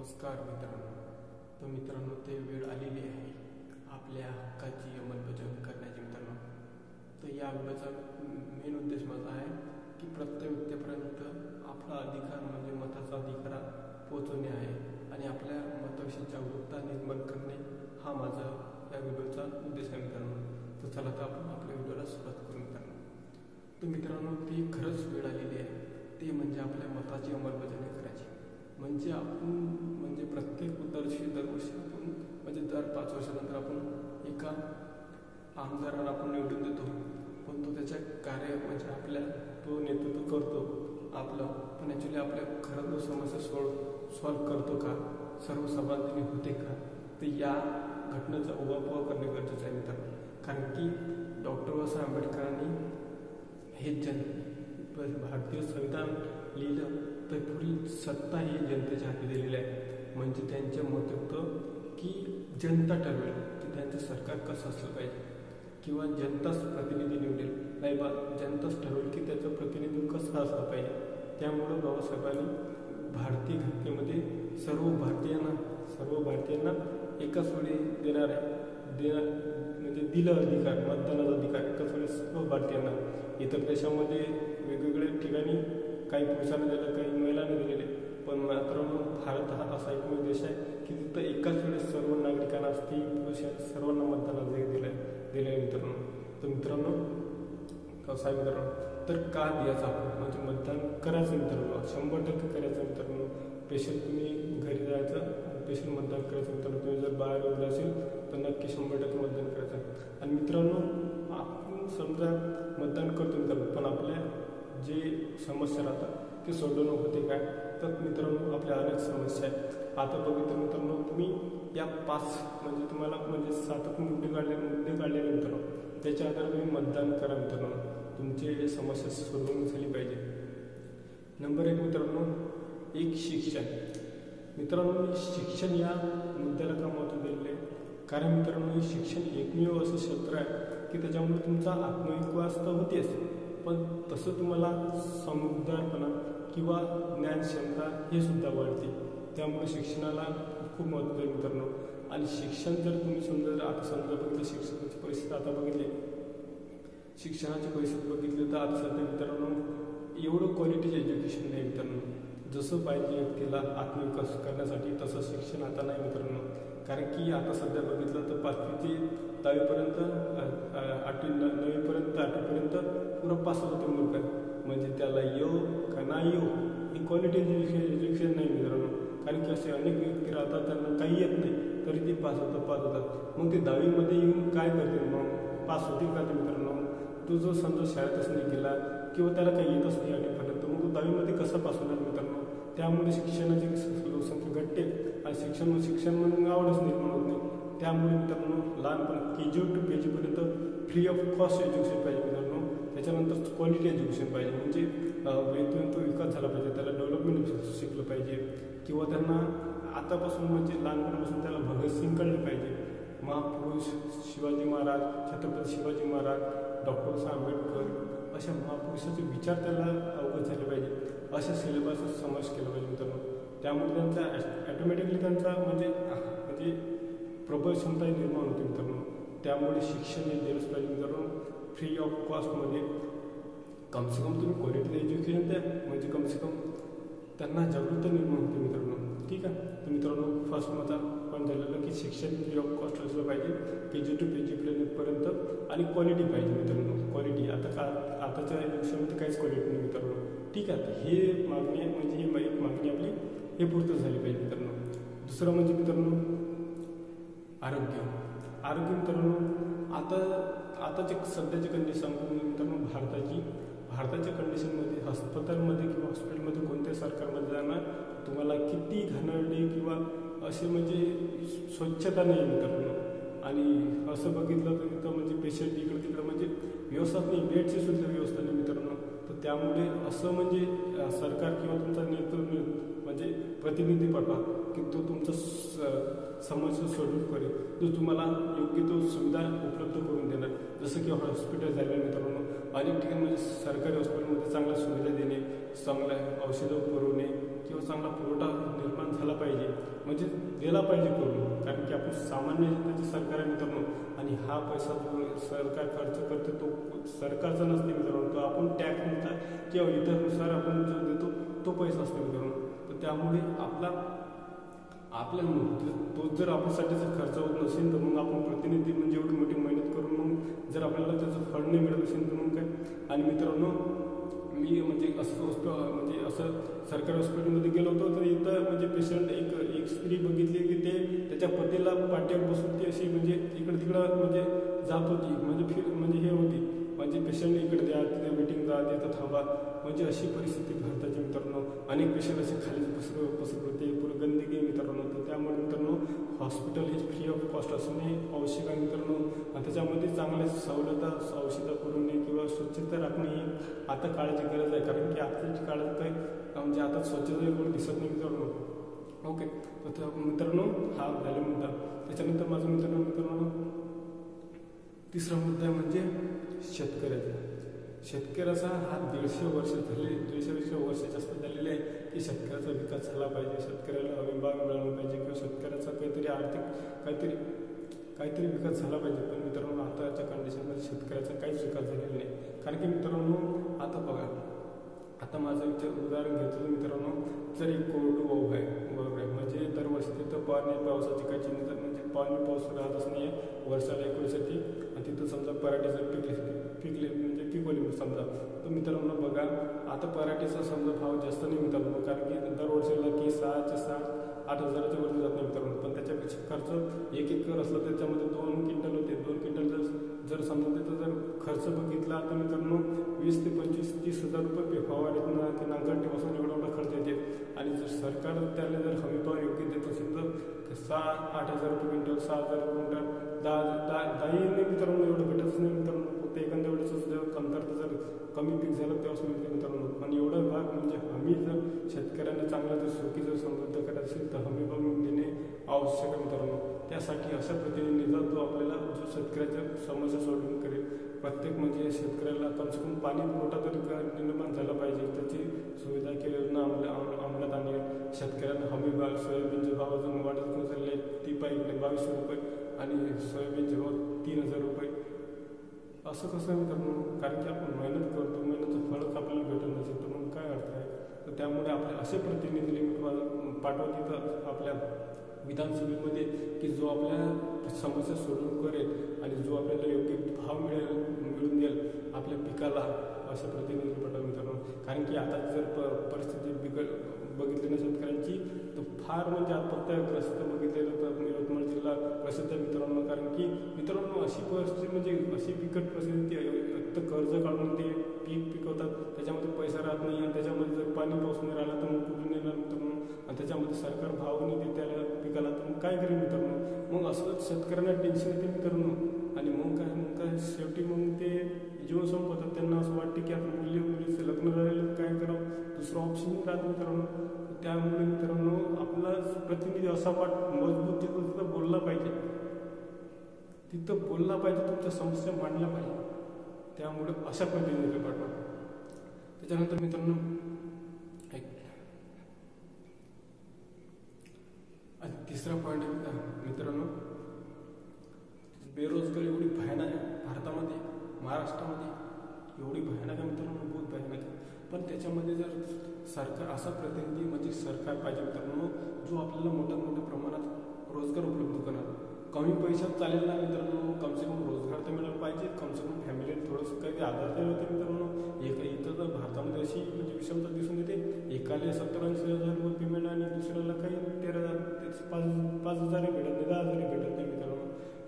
नमस्कार मित्रांनो. तर मित्रांनो, ते वेळ आलेली आहे आपल्या हक्काची अंमलबजावणी करण्याची मित्रांनो. तर या व्हिडिओचा मेन उद्देश माझा आहे की प्रत्येक व्यक्तीपर्यंत आपला अधिकार म्हणजे मताचा अधिकार पोहोचवणे आहे आणि आपल्या मताविषयी जागरूकता निर्माण करणे हा माझा या व्हिडिओचा उद्देश आहे मित्रांनो. तर चला तर आपण आपल्या व्हिडिओला सुरुवात करू मित्रांनो. तर मित्रांनो, ती खरंच वेळ आलेली आहे, ते म्हणजे आपल्या मताची अंमलबजावणी करायची. म्हणजे आपण म्हणजे प्रत्येक दरवर्षी आपण म्हणजे दर 5 वर्षानंतर आपण एका आमदाराला आपण निवडून देतो, पण तो त्याच्या कार्य म्हणजे आपल्या तो नेतृत्व करतो आपलं, पण ॲक्च्युली आपल्या खरं तो समस्या सॉल्व करतो का, सर्व समाधानी होते का, तर या घटनेचा उहापोह करणे गरजेचं आहे मित्रांनो. कारण की डॉक्टर बाबासाहेब आंबेडकरांनी हे भारतीय संविधान लिहिलं तर पुढील सत्ता ही जनतेच्या हाती दिलेली आहे. म्हणजे त्यांचे मत होतं की जनता ठरवेल की त्यांचं सरकार कसं असलं पाहिजे किंवा जनताच प्रतिनिधी निवडेल, नाही बा जनताच ठरवेल की त्याचं प्रतिनिधित्व कसं असलं पाहिजे. त्यामुळं बाबासाहेबांनी भारतीय घटनेमध्ये सर्व भारतीयांना एकाच वेळी म्हणजे दिलं अधिकार, मतदानाचा अधिकार एकाच वेळी सर्व भारतीयांना. इतर देशामध्ये वेगवेगळ्या ठिकाणी काही पुरुषांना दिलं, काही महिलांना दिलेले, पण मात्र भारत हा असा एकमेव देश आहे की तिथं एकाच वेळेस सर्व नागरिकांना, स्त्री पुरुष सर्वांना मतदानाचा दिलं आहे मित्रांनो. तर मित्रांनो, कसं आहे मित्रांनो, तर का द्यायचं आपण म्हणजे मतदान करायचं मित्रांनो, 100% करायचं मित्रांनो. स्पेशल तुम्ही घरी जायचं आणि स्पेशल मतदान करायचं मित्रांनो. तुम्ही जर बाहेर वगैरे असेल तर नक्की 100% मतदान करायचं. आणि मित्रांनो, आपण समजा मतदान करतो मित्रांनो, पण आपल्या जे समस्या राहतात ते सोडवणं होते काय, तर मित्रांनो आपल्या अनेक समस्या आहेत. आता बघितलं मित्रांनो, तुम्ही या 5 म्हणजे तुम्हाला म्हणजे 7 मुद्दे काढले मित्रांनो, त्याच्या आधारे तुम्ही मतदान करा मित्रांनो. तुमची समस्या सोडवून झाली पाहिजे. नंबर 1 मित्रांनो, एक शिक्षण. मित्रांनो, शिक्षण या मुद्द्याला का महत्त्व दिलेलं आहे, कारण मित्रांनो शिक्षण एकमेव असं क्षेत्र आहे की त्याच्यामुळे तुमचा आत्मविश्वास तर होतेच, पण तसं तुम्हाला समजदारपणा किंवा ज्ञानक्षमता हे सुद्धा वाढते. त्यामुळे शिक्षणाला खूप महत्त्व आहे मित्रांनो. आणि शिक्षण जर तुम्ही समजा बघितलं शिक्षणाची परिस्थिती, आता बघितली शिक्षणाची परिस्थिती बघितली तर आता सध्या मित्रांनो एवढं क्वालिटीचं एज्युकेशन नाही मित्रांनो. जसं पाहिजे व्यक्तीला आत्मविकास करण्यासाठी तसं शिक्षण आता नाही मित्रांनो. कारण की आता सध्या बघितलं तर 5वी ते 10वीपर्यंत 8वीपर्यंत पुरा पास होते मुलं, म्हणजे त्याला का नाही ही क्वालिटी एज्युकेशन नाही मित्रांनो. कारण की असे अनेक व्यक्ती राहतात त्यांना काही येत नाही तरी ते पास होतात. मग ते 10वीमध्ये येऊन काय करतील, मग पास होतील का ते मित्रांनो. तो जो समजा शाळेतच नाही गेला किंवा त्याला काही येतच नाही आठवीपर्यंत, मग तो 10वीमध्ये कसा पास होणार मित्रांनो. त्यामुळे शिक्षणाची लोकसंख्या घटते आणि शिक्षण म्हणून आवडच निर्माण होत नाही. त्यामुळे मित्रांनो लहानपण KG to PGपर्यंत फ्री ऑफ कॉस्ट एज्युकेशन पाहिजे मित्रांनो. त्याच्यानंतर क्वालिटी एज्युकेशन पाहिजे, म्हणजे तो विकास झाला पाहिजे, त्याला डेव्हलपमेंट शिकलं पाहिजे किंवा त्यांना आतापासून म्हणजे लहानपणापासून त्याला भगतसिंग कळलं पाहिजे. महापुरुष शिवाजी महाराज, छत्रपती शिवाजी महाराज, डॉक्टर बाबासाहेब आंबेडकर अशा महापुरुषाचे विचार त्याला अवगत झाले पाहिजे. अशा सिलेबसचा समावेश केला पाहिजे मित्रांनो. त्यामुळे त्यांचा ॲटोमॅटिकली त्यांचा म्हणजे प्रबळ क्षमता निर्माण होते मित्रांनो. त्यामुळे शिक्षण हे दिलंच पाहिजे मित्रांनो, फ्री ऑफ कॉस्टमध्ये. कमसे कम तुम्ही क्वालिटी एज्युकेशन द्या, म्हणजे कमसे कम त्यांना जागरूकता निर्माण होते मित्रांनो. ठीक आहे. तर मित्रांनो, फर्स्ट माझा पॉईंट झालेलं की शिक्षण फ्री ऑफ कॉस्ट असलं पाहिजे KG to PGपर्यंत आणि क्वालिटी पाहिजे मित्रांनो. क्वालिटी आताच्या एज्युकेशनमध्ये काहीच क्वालिटी नाही मित्रांनो. ठीक आहे. हे मागणी म्हणजे ही एक मागणी आपली हे पूर्त झाली पाहिजे मित्रांनो. दुसरं म्हणजे मित्रांनो आरोग्य मित्रांनो. आताचे सध्याची कंडिशन मित्रांनो भारताच्या कंडिशनमध्ये हॉस्पिटलमध्ये किंवा हॉस्पिटलमध्ये कोणत्या सरकारमध्ये जाणार तुम्हाला किती घाणेरडे किंवा असे म्हणजे स्वच्छता नाही मित्रांनो. आणि असं बघितलं तर तिथं म्हणजे पेशंट इकडं तिकडं म्हणजे व्यवस्था नाही, बेडची सुद्धा व्यवस्था नाही मित्रांनो. तर त्यामुळे असं म्हणजे सरकार किंवा तुमचा नेतृत्व म्हणजे प्रतिनिधी पाठवा की तो तुमचा समस्या सोडून करेल, जो तुम्हाला योग्य तो सुविधा उपलब्ध करून देणार. जसं की हॉस्पिटल झाले मित्रांनो, अनेक ठिकाणी म्हणजे सरकारी हॉस्पिटलमध्ये चांगल्या सुविधा देणे, चांगल्या औषधं पुरवणे किंवा चांगला पुरवठा निर्माण झाला पाहिजे. म्हणजे दिला पाहिजे करून, कारण की आपण सामान्य जनतेचे सरकार आहे मित्रांनो, आणि हा पैसा जो सरकार खर्च करते तो सरकारचा नसते मित्रांनो, तो आपण टॅक्सनुसार किंवा इतरनुसार आपण जो देतो तो पैसा असतो मित्रांनो. तर त्यामुळे आपल्या तो जर आपल्यासाठी जर खर्च होत नसेल तर मग आपण प्रतिनिधी म्हणजे एवढी मोठी मेहनत करून मग जर आपल्याला त्याचं फळ नाही मिळत असेल तर मग काय. आणि मित्रांनो मी म्हणजे असं सरकारी हॉस्पिटलमध्ये गेलो होतो, तर इथं म्हणजे पेशंट एक स्त्री बघितली की ते त्याच्या पतीला पाठीवर बसून ती अशी म्हणजे इकडं तिकडं म्हणजे जात होती, म्हणजे हे होती, म्हणजे पेशंट इकडे द्या, तिथे वेटिंग जा, तिथं थांबा, म्हणजे अशी परिस्थिती भारताची मित्रांनो. अनेक पेशंट असे खाली पसरत होते, पुढे गंदगी मित्रांनो. तर त्यामुळे मित्रांनो हॉस्पिटल हे फ्री ऑफ कॉस्ट असणे आवश्यक आहे मित्रांनो. आणि त्याच्यामध्ये चांगल्या सवलता औषधं पुरवणे किंवा स्वच्छता राखणे ही आता काळाची गरज आहे, कारण की आताच्या काळात काय म्हणजे आता स्वच्छता एवढं दिसत नाही मित्रांनो. ओके, तर मित्रांनो हा झाला मुद्दा. त्याच्यानंतर माझा मित्रांनो तिसरा मुद्दा आहे म्हणजे शेतकऱ्याचा हा 150 वर्ष जास्त झालेले आहे की शेतकऱ्याचा विकास झाला पाहिजे, शेतकऱ्याला हमीभाव मिळाला पाहिजे किंवा शेतकऱ्याचा काहीतरी आर्थिक काहीतरी विकास झाला पाहिजे. पण मित्रांनो आताच्या कंडिशनमध्ये शेतकऱ्याचा काहीच विकास झालेला नाही. कारण की मित्रांनो आता बघा, आता माझं उदाहरण घेतो मित्रांनो, जर एक कोरडवाहू आहे बरोबर आहे, म्हणजे दरवर्षी तिथं पावसाची काही चिंता म्हणजे पाऊस राहतच नाही आहे वर्षाला एक वर्षाची, आणि तिथं समजा पराठी जर पिकवली समजा, तर मित्रांनो बघा आता पराठीचा समजा भाव जास्त नाही मित्रांनो, कारण की दरवर्षीला की 6,000-8,000च्या वरती जात नाही मित्रांनो. पण त्याच्यापेक्षा खर्च एक एकर असला त्याच्यामध्ये 2 क्विंटल होते. 2 क्विंटल जर समजा त्याचा जर खर्च बघितला तर मित्रांनो 20 ते 25-30 हजार रुपये फवारणीतना ते नांगरटीपासून एवढा खर्च येते. आणि जर सरकार त्याला जर हमीभाव योग्य देत असेल तर 6,000-8,000 रुपये क्विंटल, 6,000 क्विंटल, 10 मित्रांनो एवढं भेटतच नाही मित्रांनो. फक्त एखाद्या वेळेस जर कमतरता जर कमी पीक झालं तेव्हाच मिळते मित्रांनो. आणि एवढं भाग म्हणजे हमी जर शेतकऱ्यांना चांगला जर सुखी जर समृद्ध करायचं असेल तर हमी भाव देणे आवश्यक आहे मित्रांनो. त्यासाठी अशा प्रतिनिधीचा जो आपल्याला जो शेतकऱ्याच्या समस्या सोडवून करेल, प्रत्येक म्हणजे शेतकऱ्याला कम से कम पाणी पुरवठा तरी निर्माण झाला पाहिजे, त्याची सुविधा केली योजना अंमलात आणली. शेतकऱ्यांना हमी भाव, सोयाबीनचे भाव अजून वाढत नसले ती पाहिजे 2200 रुपये आणि सोयाबीनचे भाव 3,000 रुपये. असं कसं मित्रांनो, कारण की आपण मेहनत करतो, मेहनतीचं फळच आपल्याला भेटत नसेल तर मग काय अर्थ आहे. तर त्यामुळे आपले असे प्रतिनिधी पाठवा तिथं आपल्या विधानसभेमध्ये की जो आपल्या समस्या सोडवून करेल आणि जो आपल्याला योग्य भाव मिळून देईल आपल्या पिकाला, अशा प्रतिनिधी पाठवा मित्रांनो. कारण की आता जर परिस्थिती बघितली ना शेतकऱ्यांची तर फार म्हणजे आत्महत्याग्रस्त बघितलेलं तर यवतमाळ जिल्हा प्रसिद्ध मित्रांनो. कारण की मित्रांनो अशी परिस्थिती म्हणजे अशी बिकट परिस्थिती, कर्ज काढून ते पीक पिकवतात, त्याच्यामध्ये पैसा राहत नाही आणि त्याच्यामध्ये जर पाणी पाऊस नाही राहिला तर मग कुठून येणार मित्रांनो. आणि त्याच्यामध्ये सरकार भाव नाही देते त्याला पिकाला, तर मग काय करेल मित्रांनो. मग असंच शेतकऱ्यांना टेन्शन येते मित्रांनो. आणि मग काय शेवटी मग ते जीवन संपवतात. त्यांना असं वाटतं की आता मुलीचं लग्न झालेलं काय करावं, दुसरं ऑप्शनही राहत मित्रांनो. त्यामुळे मित्रांनो आपला प्रतिनिधी असा मजबूत तिथं बोलला पाहिजे, तुमच्या समस्या मांडल्या पाहिजे. त्यामुळे अशा प्रतिनिधी पाठवा. त्याच्यानंतर मित्रांनो तिसरा पॉईंट मित्रांनो, बेरोजगारी एवढी भयानक आहे भारतामध्ये, महाराष्ट्रामध्ये एवढी भयानक आहे मित्रांनो, बहुत भयानक आहे. पण त्याच्यामध्ये जर सरकार असा प्रतिनिधी म्हणजे सरकार पाहिजे मित्रांनो, जो आपल्याला मोठ्या प्रमाणात रोजगार उपलब्ध करणार. कमी पैशात चालेल ना मित्रांनो, कम से कम रोजगार तर मिळाला पाहिजे, कम से कम फॅमिलीला थोडंसं काही आधार तरी होते मित्रांनो. इथं तर भारतामध्ये अशी म्हणजे विषमता दिसून येते, एकाला 70,000 रुपये पेमेंट आणि दुसऱ्याला काही 5,000 भेटत नाही, 10,000 भेटत नाही मित्रांनो.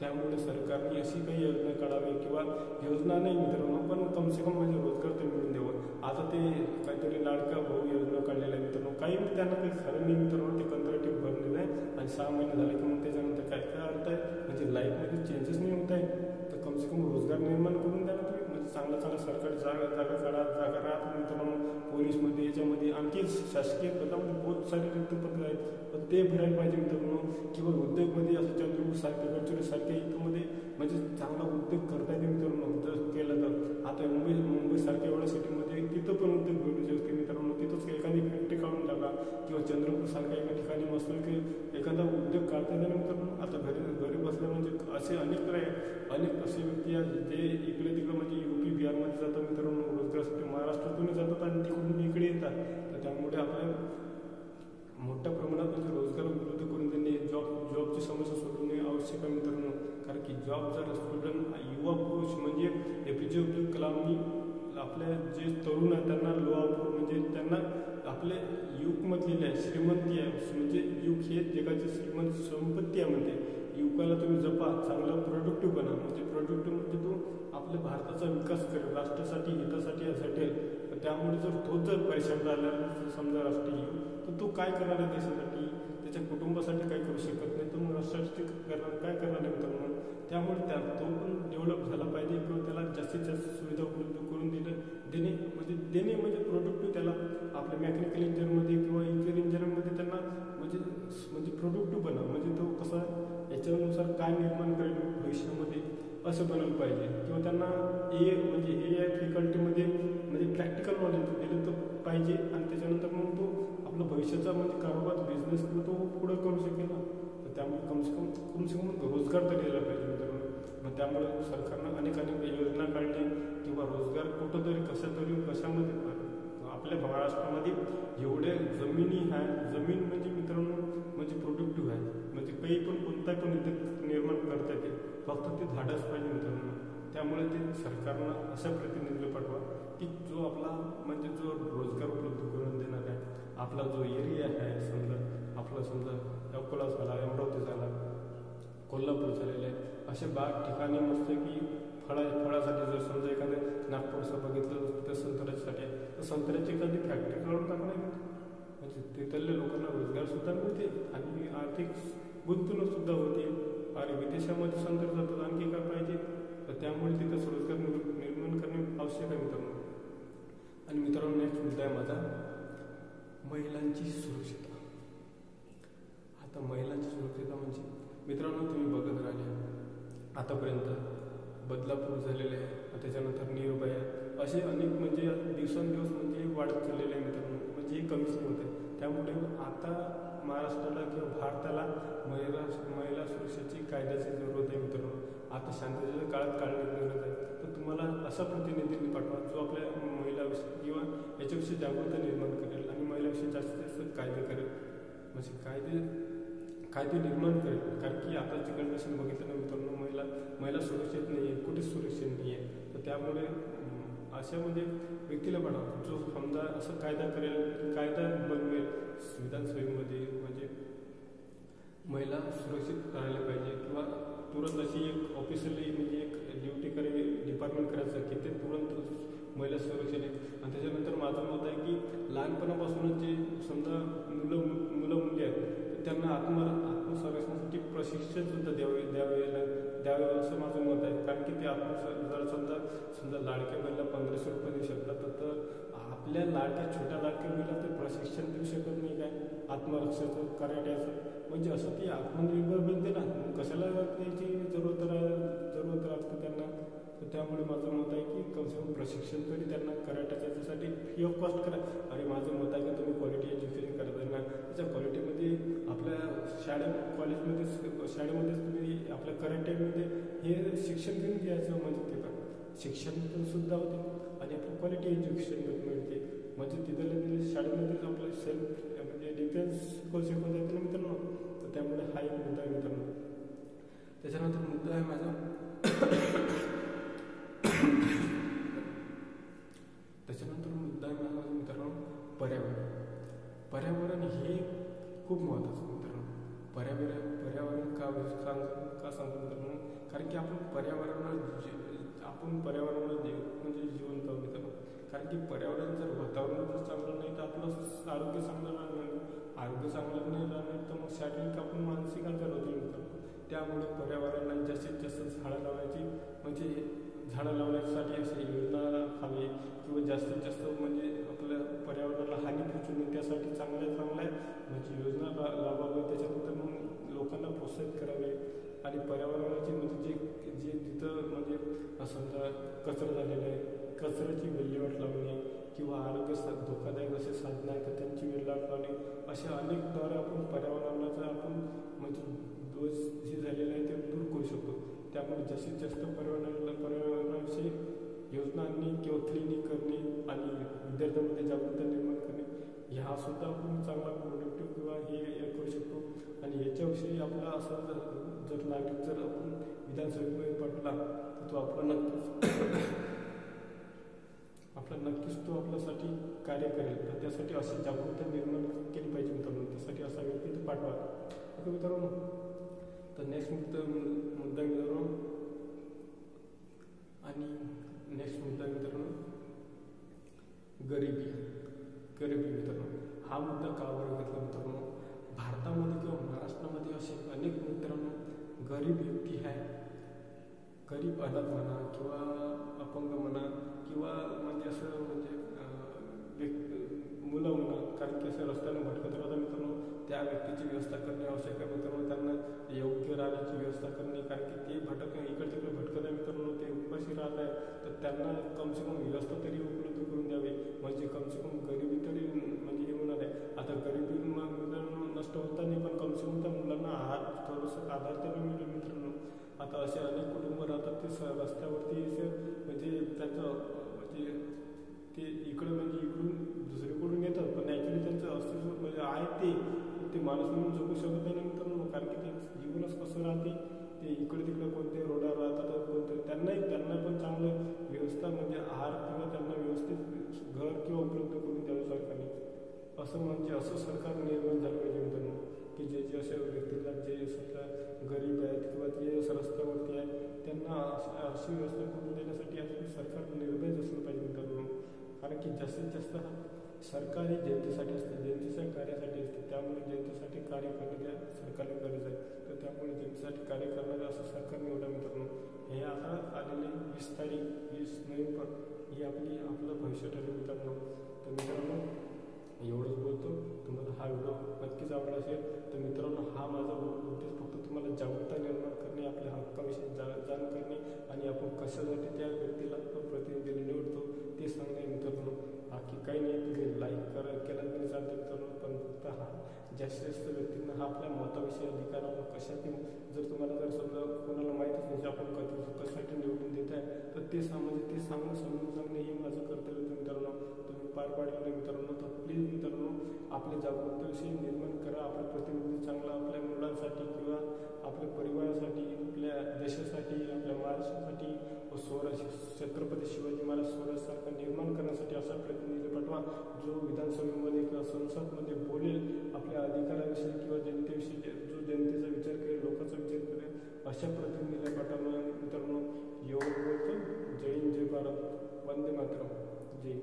त्यामुळे सरकारने अशी काही योजना काढावी किंवा योजना नाही मित्रांनो, पण कम से कम म्हणजे रोजगार तर मिळून द्यावं. आता ते काहीतरी लाडका भाऊ योजना काढलेला आहे मित्रांनो, काही त्यांना काही खरं नाही मित्रांनो. ते कंत्राटी भरलेलं आहे आणि 6 महिने झाले की मग त्याच्यानंतर काय अर्थ आहे, म्हणजे लाईफमध्ये चेंजेस नाही होत आहे. तर कम से कम रोजगार निर्माण करून द्या ना तुम्ही, म्हणजे चांगला सरकारी जागा काढा, जागा राहत मित्रांनो. पोलीसमध्ये याच्यामध्ये आणखी शासकीय पदामध्ये बहुत सारे रिक्तपदं आहेत, पण ते भरायला पाहिजे मित्रांनो. किंवा उद्योगमध्ये असं चंद्रपूर सारखे गडचिरोली सारखे इथंमध्ये म्हणजे चांगला उद्योग करता येते मित्रांनो जर केलं तर. आता मुंबई सारख्या एवढ्या सिटीमध्ये तिथं पण उद्योग भेटू शकते मित्रांनो. तिथंच एखादी फॅक्टरी काढून टाका किंवा चंद्रपूर सारख्या एका ठिकाणी मस्त की एखादा उद्योग काढता येते मित्रांनो. आता घरी बसल्या म्हणजे असे अनेक असे व्यक्ती आहेत जे इकडे तिकडे म्हणजे UP बिहारमध्ये जातात मित्रांनो रोजगारासाठी, महाराष्ट्रातूनही जातात आणि तिकडून इकडे येतात. तर त्यामुळे आपल्या मोठ्या प्रमाणात म्हणजे रोजगार उपलब्ध करून त्यांनी जॉबची समस्या सोडवणे आवश्यक आहे मित्रांनो. कारण की जॉब जर स्टुडंट युवा पुरुष म्हणजे APJ अब्दुल कलामनी आपल्या जे तरुण आहेत त्यांना म्हणजे त्यांना आपले युगमधलेले आहे श्रीमंती आहे म्हणजे युग हे जगाची संपत्ती आहे म्हणते. युवकाला तुम्ही जपा, चांगला प्रोडक्टिव्ह बना. म्हणजे प्रोडक्टिव्ह म्हणजे तो आपल्या भारताचा विकास करेल, राष्ट्रासाठी हितासाठी झटेल. त्यामुळे तोच जर परेशान झाला समजा राष्ट्रीय युग, तर तो काय करणार आहे देशासाठी, त्याच्या कुटुंबासाठी काय करू शकत नाही, तर मग राष्ट्रासाठी काय करणार आहे मित्रांनो. त्यामुळे तो पण डेव्हलप झाला पाहिजे किंवा त्याला जास्तीत जास्त सुविधा उपलब्ध करून देणे म्हणजे प्रोडक्टिव्ह त्याला आपल्या मेकॅनिकल इंजिनिअरमध्ये किंवा इतर इंजिनिअरमध्ये त्यांना म्हणजे प्रोडक्टिव्ह बना. म्हणजे तो कसा याच्यानुसार काय निर्माण करेल भविष्यामध्ये असं बनवलं पाहिजे. किंवा त्यांना AI फॅकल्टीमध्ये म्हणजे प्रॅक्टिकल नॉलेज दिलं तर पाहिजे आणि त्याच्यानंतर मग तो आपला भविष्याचा म्हणजे कारोबार बिझनेस तो पुढं करू शकेल ना. तर त्यामुळे कम से कम रोजगार तरी दिला पाहिजे मित्रांनो. मग त्यामुळे सरकारनं अनेक योजना काढल्या किंवा रोजगार कशामध्ये आपल्या महाराष्ट्रामध्ये एवढ्या जमिनी आहे. जमीन म्हणजे मित्रांनो म्हणजे प्रोडक्टिव्ह आहे, म्हणजे काही पण कोणता पण उद्योग निर्माण करता येते, फक्त ते धाडस पाहिजे मित्रांनो. त्यामुळे ते सरकारनं अशा प्रतिनिधीला पाठवा की जो आपला म्हणजे जो रोजगार उपलब्ध करून देणार आहे. आपला जो एरिया आहे समजा अकोला झाला, अमरावती झाला, कोल्हापूर झालेलं आहे, असे ठिकाणी मस्त की फळासाठी जर समजा एखाद्या नागपूरचं बघितलं तर संत्र्यासाठी आहे, तर संत्र्याची एखादी फॅक्टरी काढून टाकणार म्हणजे तिथल्या लोकांना रोजगार सुद्धा मिळते आणि आर्थिक गुंतवणूक सुद्धा होते. आणि विदेशामध्ये संदर्भ जातात, आणखी काय पाहिजे. तर त्यामुळे तिथंच रोजगार निर्माण करणे आवश्यक आहे मित्रांनो. आणि मित्रांनो नेक्स्ट मुद्दा आहे माझा महिलांची सुरक्षितता. आता महिलांची सुरक्षितता म्हणजे मित्रांनो तुम्ही बघत राहिले आतापर्यंत बदलापूर झालेले आहे, त्याच्यानंतर निर्भया असे अनेक म्हणजे दिवसेंदिवस म्हणजे वाढत चाललेले आहे मित्रांनो. म्हणजे हे कमीच होत आहे. त्यामुळे आता महाराष्ट्राला किंवा भारताला महिला सुरक्षेची कायद्याची जरूरत आहे मित्रांनो. आता शांततेच्या काळात काढण्याची गरज आहे. तर तुम्हाला असा प्रतिनिधींनी पाठवा जो आपल्या महिलाविषयी किंवा याच्याविषयी जागरूकता निर्माण करेल आणि महिलाविषयी जास्तीत जास्त कायदे करेल, म्हणजे कायदे निर्माण करेल. कारण की आताची कंडिशन बघितलं ना मित्रांनो, महिला सुरक्षित नाही आहे, कुठेच सुरक्षित नाही आहे. तर त्यामुळे अशा म्हणजे व्यक्तीला पाठवा जो समजा असं कायदा बनवेल विधानसभेमध्ये, म्हणजे महिला सुरक्षित राहायला पाहिजे. किंवा तुरंत अशी एक ऑफिशियली म्हणजे एक डिपार्टमेंट करायचं की ते तुरंत महिला सुरक्षित आहे. आणि त्याच्यानंतर माझं मत आहे की लहानपणापासूनच जे समजा मुलं मुली आहेत त्यांना आत्मसंरक्षणासाठी प्रशिक्षण सुद्धा द्यावे असं माझं मत आहे. कारण की ते जर समजा लाडक्या बहिणीला 1500 रुपये देऊ शकतात, तर आपल्या छोट्या लाडक्या बहिणीला ते प्रशिक्षण देऊ शकत नाही काय आत्मरक्षाचं कराट्याचं. म्हणजे असं ती आत्मनिर्भर बनते ना, कशाला त्याची जरूरत लागते त्यांना. तर त्यामुळे माझं मत आहे की कम से कम प्रशिक्षण तरी त्यांना कराट्याचं त्याच्यासाठी फ्री ऑफ कॉस्ट करा. आणि माझं मत आहे की तुम्ही क्वालिटी एज्युकेशन करत ना, त्याच्या क्वालिटीमध्ये आपल्या शाळेमध्येच तुम्ही आपल्या कराट्यामध्ये हे शिक्षण घेऊन घ्यायचं. म्हणजे ते पण शिक्षण पण सुद्धा होते आणि आपलं क्वालिटी एज्युकेशन पण मिळते. म्हणजे तिथल्या शाळेमध्येच आपलं सेल्फ म्हणजे डिफेन्स शिकवता येते ना मित्रांनो. तर त्यामुळे हा एक मुद्दा आहे मित्रांनो. त्याच्यानंतर मुद्दा आहे माझा मित्रांनो पर्यावरण हे खूप महत्त्वाचं मित्रांनो. पर्यावरण का सांगतो मित्रांनो, कारण की आपण पर्यावरणाला म्हणजे जिवंत आहोत मित्रांनो. कारण की पर्यावरण जर वातावरण जर चांगलं नाही तर आपलं आरोग्य चांगलं राहणार नाही. आरोग्य चांगलं नाही राहणार तर मग शारीरिक आपण मानसिक आजार होतो मित्रांनो. त्यामुळे पर्यावरणाला जास्तीत जास्त झाडं लावायची म्हणजे झाडं लावण्यासाठी असे योजना हवी किंवा जास्तीत जास्त म्हणजे आपल्या पर्यावरणाला हानी पोचू नये त्यासाठी चांगल्या चांगल्या म्हणजे योजना लावावी, त्याच्यानंतर मग लोकांना प्रोत्साहित करावे आणि पर्यावरणाची म्हणजे जे जिथं म्हणजे समजा कचरा झालेला आहे कचऱ्याची विल्हेवाट लावणे किंवा आरोग्य धोकादायक असे साधनं आहेत तर त्यांची विल्हेवाट लावणे, अशा अनेकद्वारे आपण पर्यावरणाचा आपण म्हणजे दोष जे झालेले आहे ते दूर करू शकतो. त्यामुळे जास्तीत जास्त पर्यावरणाविषयी योजना आणणे किंवा क्लिनिक करणे आणि विद्यार्थ्यांमध्ये जागरूकता निर्माण करणे ह्या सुद्धा आपण चांगला प्रोडक्टिव्ह किंवा हे करू शकतो. आणि याच्याविषयी आपला असा जर नागरिक जर आपण विधानसभेमध्ये पडला तर तो आपला नक्कीच तो आपल्यासाठी कार्य करेल. तर त्यासाठी अशी जागरूकता निर्माण केली पाहिजे मित्रांनो, त्यासाठी असा व्यक्ती तो पाठवा. ओके मित्रांनो, तर नेक्स्ट मुद्दा मित्रांनो आणि नेक्स्ट मुद्दा मित्रांनो गरिबी मित्रांनो. हा मुद्दा का बरं घेतला मित्रांनो, भारतामध्ये किंवा महाराष्ट्रामध्ये असे अनेक मित्रांनो गरीब व्यक्ती आहे, गरीब अनाथ म्हणा किंवा अपंग म्हणा किंवा म्हणजे असं म्हणजे मुलं म्हणा, कारण की असं रस्त्याने भटकत राहता मित्रांनो त्या व्यक्तीची व्यवस्था करणे आवश्यक आहे मित्रांनो. त्यांना योग्य राहण्याची व्यवस्था करणे, कारण की ते इकडे तिकडे भटकत आहे मित्रांनो, ते उपाशी राहत आहे तर त्यांना कम से कम व्यवस्था तरी उपलब्ध करून द्यावी, म्हणजे कम से कम गरिबी तरी म्हणजे हे होणार आहे. आता गरिबी मित्रांनो नष्ट होता नाही पण कम से कम त्या मुलांना थोडंसं आधार तरी मिळेल मित्रांनो. आता असे अनेक कुटुंब राहतात ते रस्त्यावरती म्हणजे त्यांचं म्हणजे ते इकडं म्हणजे इकडून दुसरीकडून येतात पण ॲक्च्युली त्यांचं अस्तित्व म्हणजे आहे ते माणूस म्हणून जगू शकत नाही मित्रांनो, कारण की ते जीवनच कसं राहते, ते इकडे तिकडे कोणते रोडावर राहतात कोणते त्यांना पण चांगलं व्यवस्था म्हणजे आहार किंवा त्यांना व्यवस्थित घर किंवा उपलब्ध करून द्यावं सरकारने. असं सरकार निर्माण झालं पाहिजे मित्रांनो की जे अशा व्यक्तीला जे समजा गरीब आहेत किंवा जे रस्त्यावरती आहेत त्यांना अशी व्यवस्था करून देण्यासाठी सरकार निर्भय असलं पाहिजे मित्रांनो. कारण की जास्तीत जास्त सरकार ही जनतेसाठी असते, जनतेच्या कार्यासाठी असते, त्यामुळे जनतेसाठी कार्य करणे सरकारला गरज आहे. तर त्यामुळे जनतेसाठी कार्य करणारे असं सरकार निवडा मित्रांनो. हे आता आलेले 20 नोव्हेंबर ही आपलं भविष्य ठरलं मित्रांनो. तर मित्रांनो एवढंच बोलतो. तुम्हाला हा व्हिडिओ नक्कीच आवडला असेल तर मित्रांनो हा माझा उद्देश फक्त तुम्हाला जागरूकता निर्माण करणे, आपल्या हक्काविषयी जाण करणे आणि आपण कशासाठी त्या व्यक्तीला प्रतिनिधीला निवडतो ते सांगणे मित्रांनो. बाकी काही नाही, तुम्ही लाईक केला तरी चालते मित्रांनो, पण फक्त हा जास्तीत जास्त व्यक्तींना हा आपल्या मताविषयी अधिकार आपण कशासाठी जर तुम्हाला जर समजा कोणाला माहीतच नाही आपण कशासाठी निवडून देत आहे तर ते सांगणं समजून सांगणे हे माझं कर्तव्य होतं मित्रांनो. तुम्ही पार पाडलं मित्रांनो. तर प्लीज मित्रांनो आपल्या जागरूकतेविषयी निर्माण करा, आपला प्रतिनिधी चांगला आपल्या मुलांसाठी किंवा आपल्या परिवारासाठी, आपल्या देशासाठी, आपल्या महाराष्ट्रासाठी व छत्रपती शिवाजी महाराज स्वराज्यासारखा निर्माण करण्यासाठी असा प्रतिनिधी पाठवा जो विधानसभेमध्ये किंवा संसदमध्ये बोलेल आपल्या अधिकाराविषयी किंवा जनतेविषयी, जो जनतेचा विचार करेल, लोकांचा विचार करेल, अशा प्रतिनिधीला पाठवणं मित्रांनो. एवढं बोलतो. जय हिंद, जय भारत, वंदे मातरम, जय.